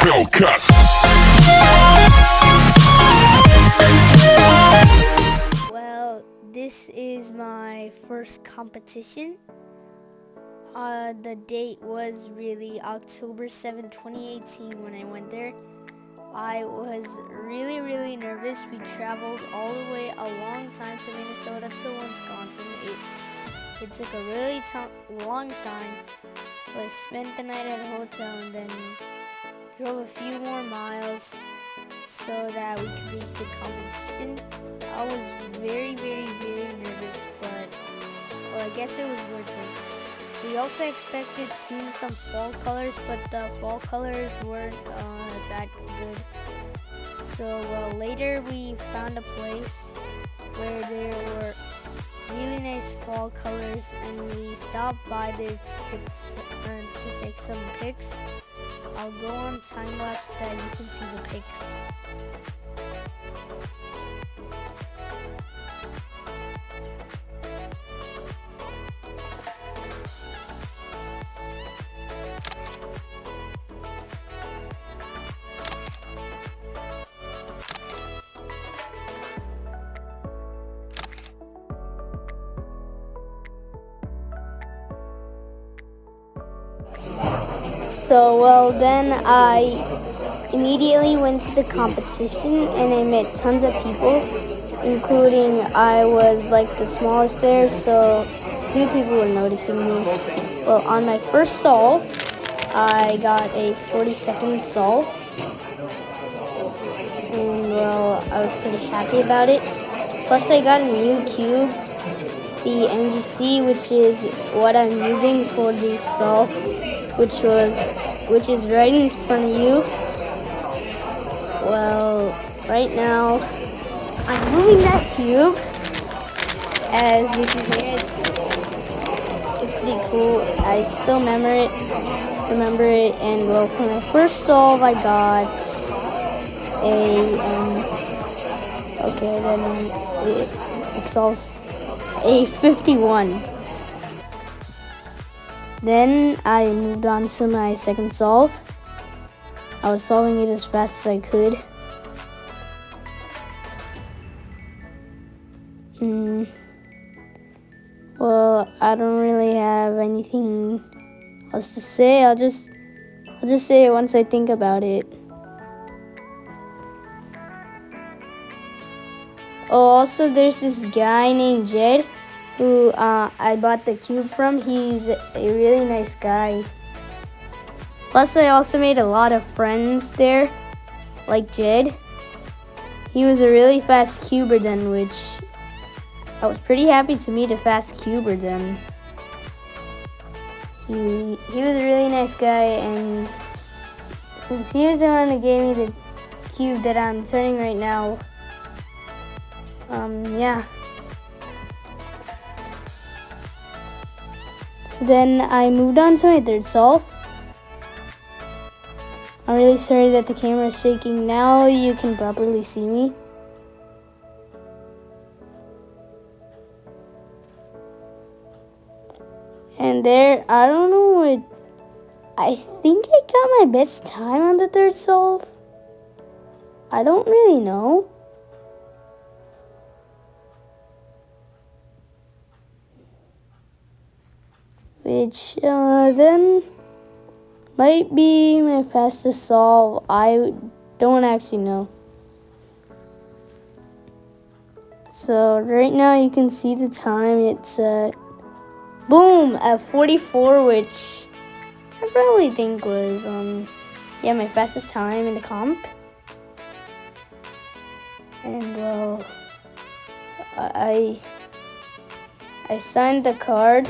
Hellcat. Well, this is my first competition. The date was really October 7, 2018 when I went there. I was really nervous. We traveled all the way a long time to Minnesota to Wisconsin. It took a really long time. I spent the night at a hotel and then drove a few more miles so that we could reach the competition. I was very nervous, but well, I guess it was worth it. We also expected seeing some fall colors, but the fall colors weren't that good. So later we found a place where there were really nice fall colors, and we stopped by there to take some pics. I'll go on time lapse that you can see the pics. So then I immediately went to the competition and I met tons of people, including I was like the smallest there, so few people were noticing me. Well, on my first solve, I got a 40-second solve, and well, I was pretty happy about it. Plus I got a new cube, the NGC, which is what I'm using for the solve, which is right in front of you. Well, right now I'm moving that cube. As you can hear, it's pretty cool. I still remember it, and well, for my first solve, I got it solves a 51. Then I moved on to my second solve. I was solving it as fast as I could. Well, I don't really have anything else to say. I'll just say it once I think about it. Oh, also there's this guy named Jed who I bought the cube from. He's a really nice guy. Plus, I also made a lot of friends there, like Jed. He was a really fast cuber then, which I was pretty happy to meet a fast cuber then. He was a really nice guy, and since he was the one who gave me the cube that I'm turning right now, yeah. So then I moved on to my third solve. I'm really sorry that the camera is shaking. Now you can properly see me. And there, I don't know what, I think I got my best time on the third solve. I don't really know. Which then might be my fastest solve. I don't actually know. So right now you can see the time. It's boom at 44, which I probably think was my fastest time in the comp. And well, I signed the card.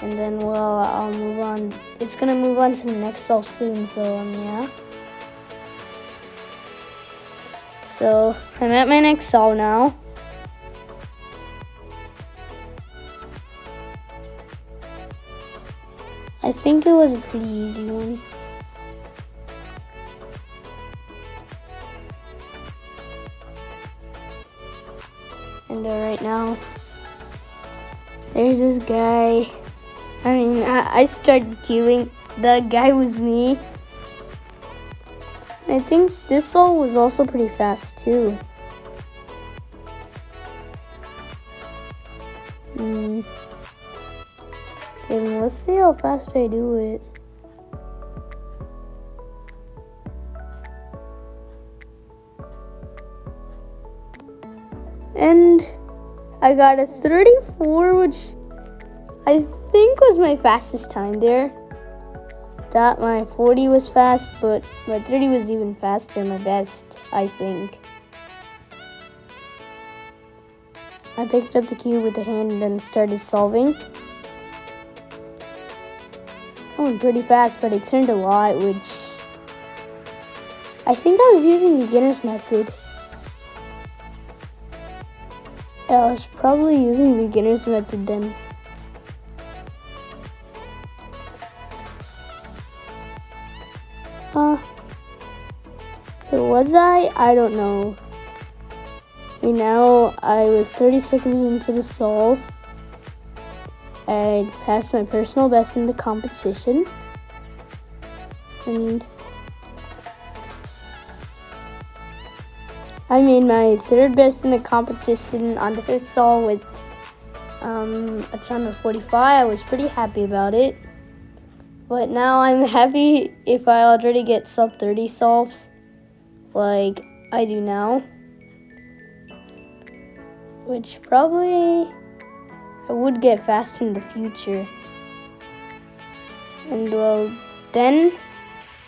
And then, well, I'll move on. It's gonna move on to the next solve soon, so yeah. So I'm at my next solve now. I think it was a pretty easy one. And right now, there's this guy. I started queuing. The guy was me. I think this solve was also pretty fast too. Okay, let's see how fast I do it. And I got a 34, which I think was my fastest time there. Thought my 40 was fast, but my 30 was even faster, my best, I think. I picked up the cube with the hand and then started solving. I went pretty fast, but it turned a lot, which I think I was using beginner's method. Yeah, I was probably using beginner's method then. Was I? I don't know. Right now, I was 30 seconds into the solve. I passed my personal best in the competition. And I made my third best in the competition on the fifth solve with a time of 45. I was pretty happy about it. But now I'm happy if I already get sub 30 solves like I do now. Which probably I would get faster in the future. And well, then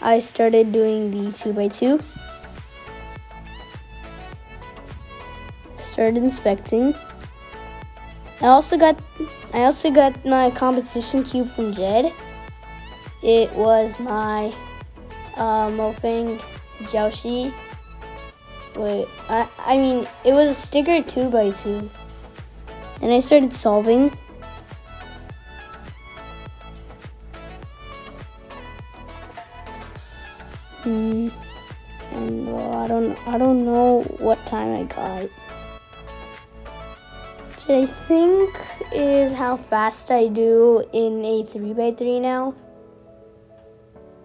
I started doing the 2x2. Started inspecting. I also got my competition cube from Jed. It was my Mofang Jiaoshi. Wait, I mean, it was a sticker 2x2. And I started solving. And well, I don't know what time I got. Which I think is how fast I do in a 3x3 now.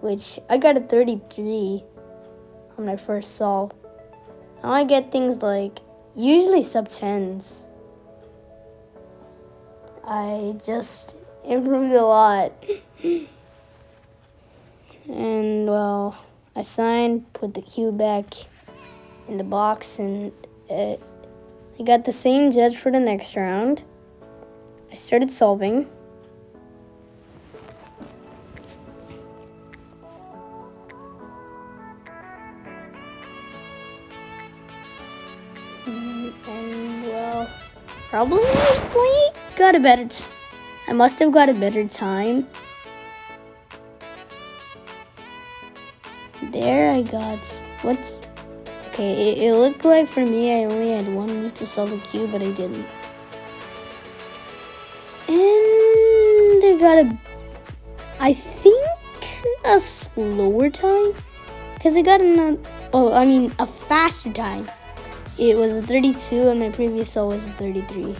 Which I got a 33 on my first solve. Now I get things like usually sub 10s. I just improved a lot. And well, I signed, put the cube back in the box, and I got the same judge for the next round. I started solving. And well, probably got a better I must have got a better time. There I got, okay, it looked like for me I only had 1 minute to solve the cube, but I didn't. And I got I think a slower time, because I got a faster time. It was a 32 and my previous solve was a 33.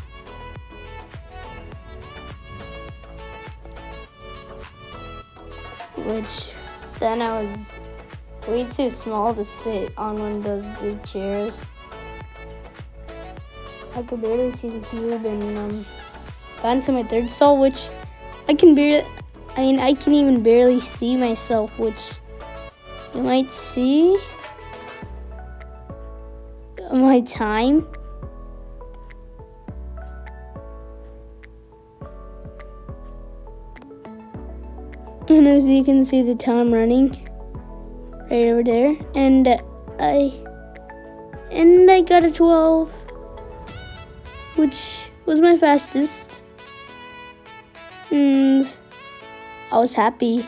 Which then I was way too small to sit on one of those big chairs. I could barely see the cube, and got into my third solve, which I can even barely see myself, which you might see my time. And as you can see the time running right over there, and I got a 12, which was my fastest, and I was happy.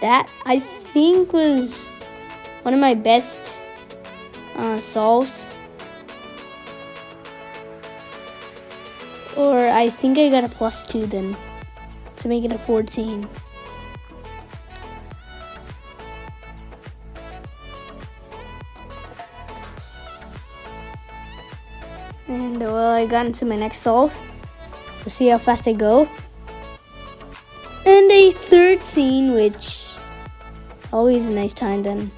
That I think was one of my best solves, or I think I got a +2 then to make it a 14. And well, I got into my next solve to see how fast I go. And a 13, which always a nice time then.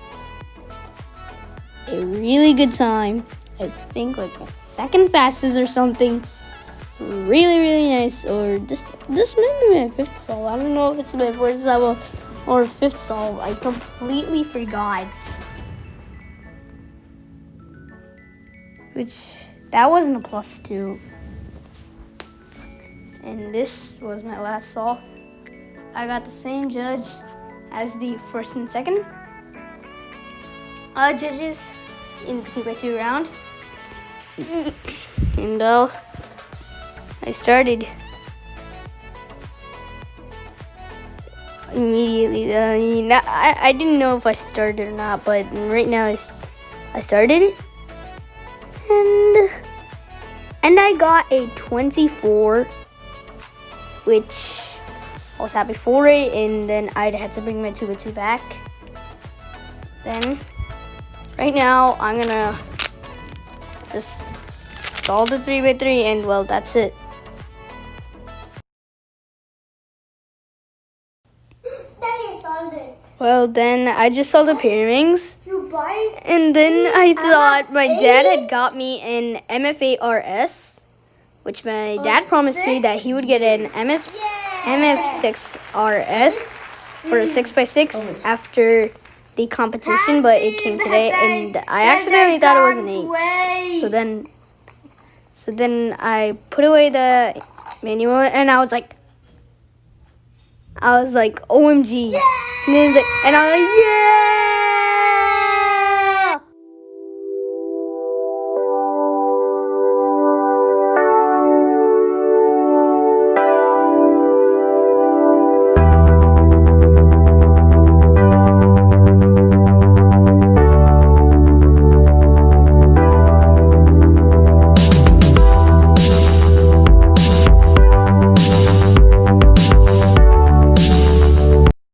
a really good time. I think like my second fastest or something. Really, really nice. Or this might be my fifth solve. I don't know if it's my first level or fifth solve. I completely forgot. Which, that wasn't a +2. And this was my last solve. I got the same judge as the first and second judges in the 2x2 round. And I started immediately. I didn't know if I started or not, but right now I started, and I got a 24, which I was happy for it. And then I had to bring my 2x2 back. Then right now I'm gonna just solve the 3x3, and well, that's it. Well, then I just saw the pairings, and then I thought my dad had got me an MF8RS, which my dad promised me that he would get an MF6RS for a 6x6 after the competition, but it came today, and I accidentally thought it was an 8. So then I put away the manual, and I was like, OMG. And I was like, yeah!